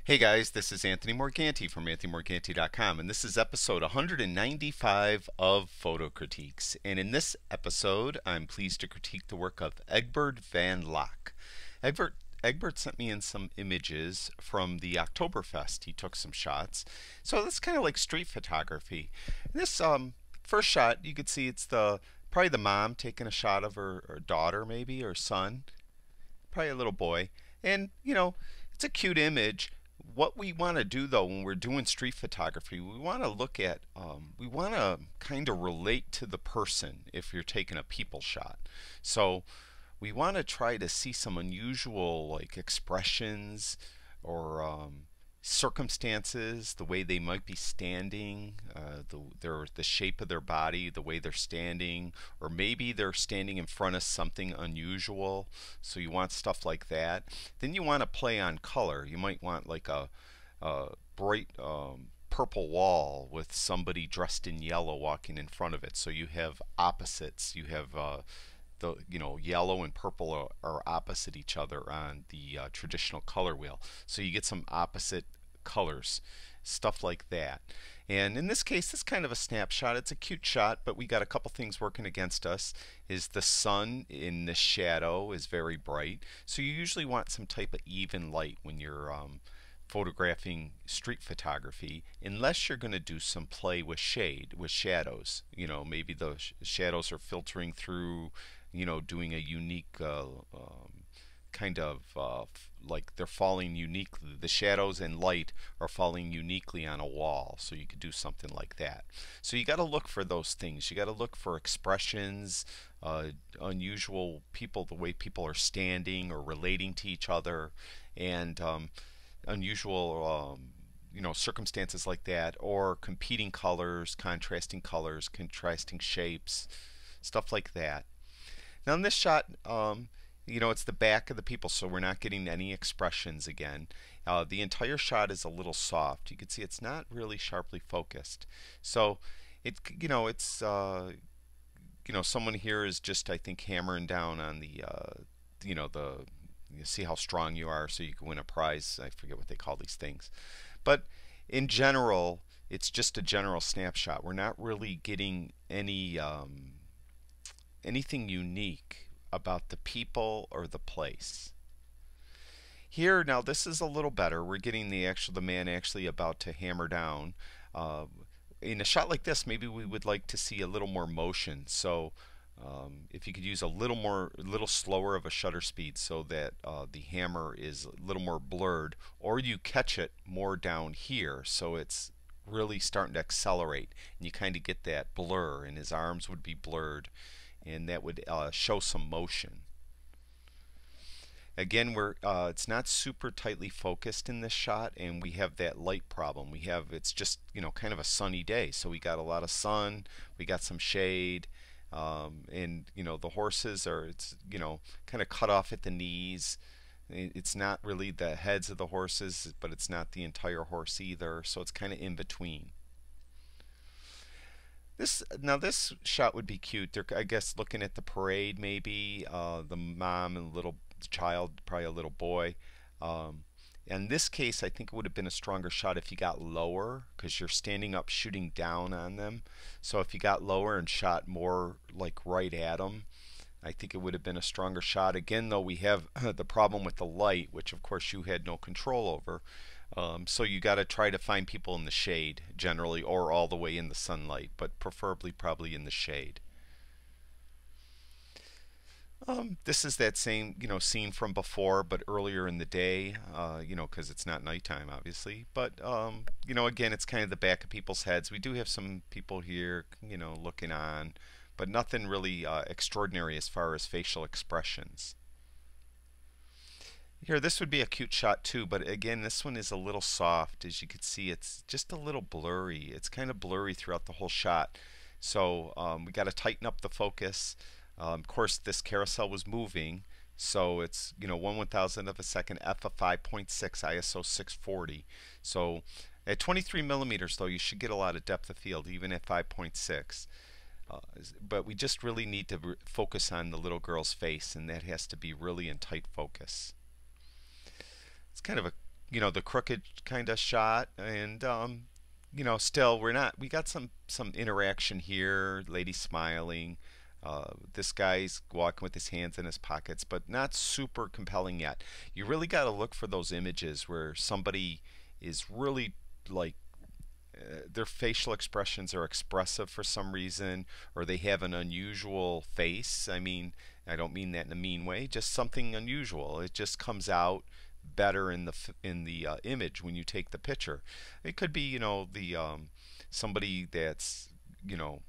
Hey guys, this is Anthony Morganti from AnthonyMorganti.com, and this is episode 195 of Photo Critiques. And in this episode, I'm pleased to critique the work of Egbert van Laak. Egbert, Egbert sent me in some images from the Oktoberfest. He took some shots. So that's kind of like street photography. This first shot, you could see it's the probably the mom taking a shot of her daughter, maybe, or son, probably a little boy. And, it's a cute image. What we want to do though when we're doing street photography, we want to look at, we want to kind of relate to the person if you're taking a people shot. So we want to try to see some unusual like expressions or circumstances, the way they might be standing, the shape of their body, the way they're standing, or maybe they're standing in front of something unusual. So you want stuff like that. Then you want to play on color. You might want like a bright purple wall with somebody dressed in yellow walking in front of it. So you have opposites. You have the yellow and purple are opposite each other on the traditional color wheel, so you get some opposite colors, stuff like that. And in this case, it's kind of a snapshot. It's a cute shot, but we got a couple things working against us. Is the sun in the shadow is very bright, so you usually want some type of even light when you're photographing street photography, unless you're going to do some play with shade, with shadows. Maybe the shadows are filtering through, doing a unique kind of like they're falling uniquely. The shadows and light are falling uniquely on a wall, so you could do something like that. So you got to look for those things. You got to look for expressions, unusual people, the way people are standing or relating to each other, and unusual circumstances like that, or competing colors, contrasting shapes, stuff like that. Now in this shot, it's the back of the people, so we're not getting any expressions again. The entire shot is a little soft. You can see it's not really sharply focused. So someone here is just, I think, hammering down on the you see how strong you are, so you can win a prize. I forget what they call these things, but in general, it's just a general snapshot. We're not really getting anything unique about the people or the place. Here, now this is a little better. We're getting the man actually about to hammer down. Uh, in a shot like this, maybe we would like to see a little more motion. So if you could use a little slower of a shutter speed, so that the hammer is a little more blurred, or you catch it more down here, so it's really starting to accelerate, and you kind of get that blur, and his arms would be blurred, and that would show some motion. Again, it's not super tightly focused in this shot, and we have that light problem. It's just kind of a sunny day, so we got a lot of sun, we got some shade, and the horses are kind of cut off at the knees. It's not really the heads of the horses, but it's not the entire horse either, so it's kind of in between. This shot would be cute. I guess looking at the parade, maybe the mom and little child, probably a little boy. In this case, I think it would have been a stronger shot if you got lower, because you're standing up shooting down on them. So if you got lower and shot more like right at them, I think it would have been a stronger shot. Again, though, we have the problem with the light, which of course you had no control over. So you got to try to find people in the shade generally, or all the way in the sunlight, but preferably probably in the shade. This is that same scene from before, but earlier in the day, because it's not nighttime, obviously. But again, it's kind of the back of people's heads. We do have some people here, looking on, but nothing really extraordinary as far as facial expressions. Here, this would be a cute shot too, but again, this one is a little soft. As you can see, it's just a little blurry. It's kind of blurry throughout the whole shot. So we got to tighten up the focus. Of course, this carousel was moving, so it's 1/1000 of a second, f of 5.6, ISO 640. So at 23 millimeters, though, you should get a lot of depth of field, even at 5.6. But we just really need to focus on the little girl's face, and that has to be really in tight focus. It's kind of a the crooked kind of shot, and still we got some interaction here. Lady smiling. This guy's walking with his hands in his pockets, but not super compelling yet. You really got to look for those images where somebody is really like their facial expressions are expressive for some reason, or they have an unusual face. I mean, I don't mean that in a mean way, just something unusual. It just comes out better in the image when you take the picture. It could be, the somebody that's, you know,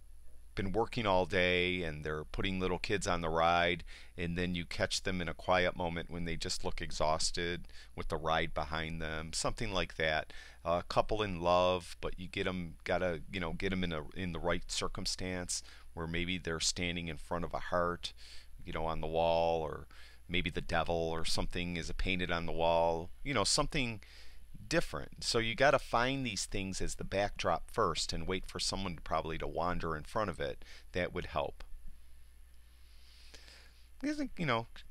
been working all day and they're putting little kids on the ride, and then you catch them in a quiet moment when they just look exhausted with the ride behind them, something like that. A couple in love, but you gotta get them in the right circumstance where maybe they're standing in front of a heart, on the wall, or maybe the devil or something is painted on the wall, something different. So you got to find these things as the backdrop first and wait for someone probably to wander in front of it. That would help. Isn't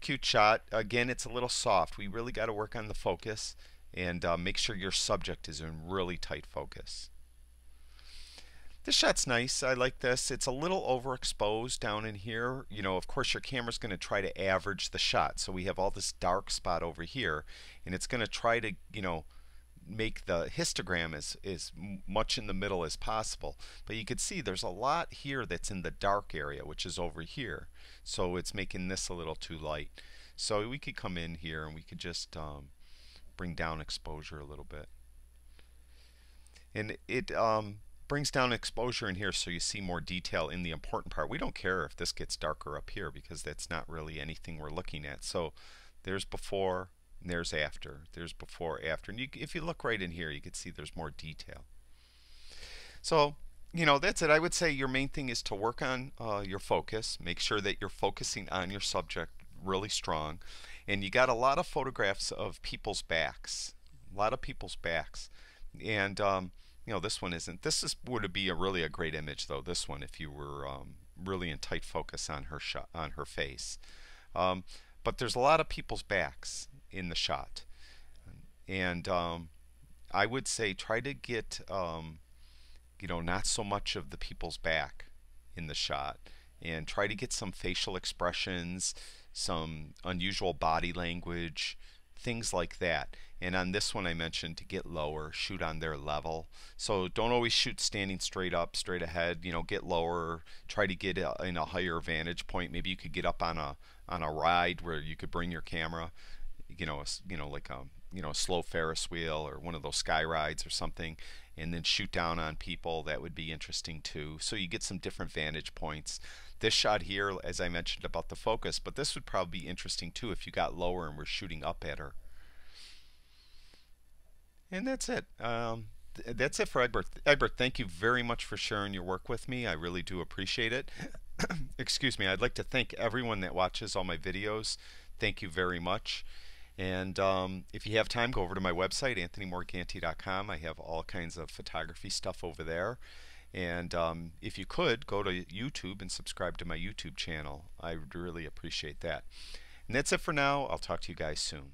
cute shot. Again, it's a little soft. We really got to work on the focus and make sure your subject is in really tight focus. This shot's nice. I like this. It's a little overexposed down in here. Of course, your camera's going to try to average the shot. So we have all this dark spot over here, and it's going to try to, make the histogram as much in the middle as possible. But you can see there's a lot here that's in the dark area, which is over here. So it's making this a little too light. So we could come in here and we could just bring down exposure a little bit. And it brings down exposure in here so you see more detail in the important part. We don't care if this gets darker up here because that's not really anything we're looking at. So there's before, and there's after. There's before, after. And if you look right in here, you can see there's more detail. So, that's it. I would say your main thing is to work on your focus. Make sure that you're focusing on your subject really strong. And you got a lot of photographs of people's backs. A lot of people's backs. And, this one isn't. Would be really a great image, though, this one, if you were really in tight focus on her face. But there's a lot of people's backs in the shot, and I would say try to get not so much of the people's back in the shot, and try to get some facial expressions, some unusual body language, things like that. And on this one I mentioned to get lower, shoot on their level. So don't always shoot standing straight up, straight ahead. Get lower, try to get in a higher vantage point. Maybe you could get up on a ride where you could bring your camera, like a slow Ferris wheel or one of those sky rides or something, and then shoot down on people. That would be interesting too. So you get some different vantage points. This shot here, as I mentioned about the focus, but this would probably be interesting too if you got lower and were shooting up at her. And that's it. That's it for Egbert. Egbert, thank you very much for sharing your work with me. I really do appreciate it. Excuse me. I'd like to thank everyone that watches all my videos. Thank you very much. And if you have time, go over to my website, anthonymorganti.com. I have all kinds of photography stuff over there. And if you could, go to YouTube and subscribe to my YouTube channel. I would really appreciate that. And that's it for now. I'll talk to you guys soon.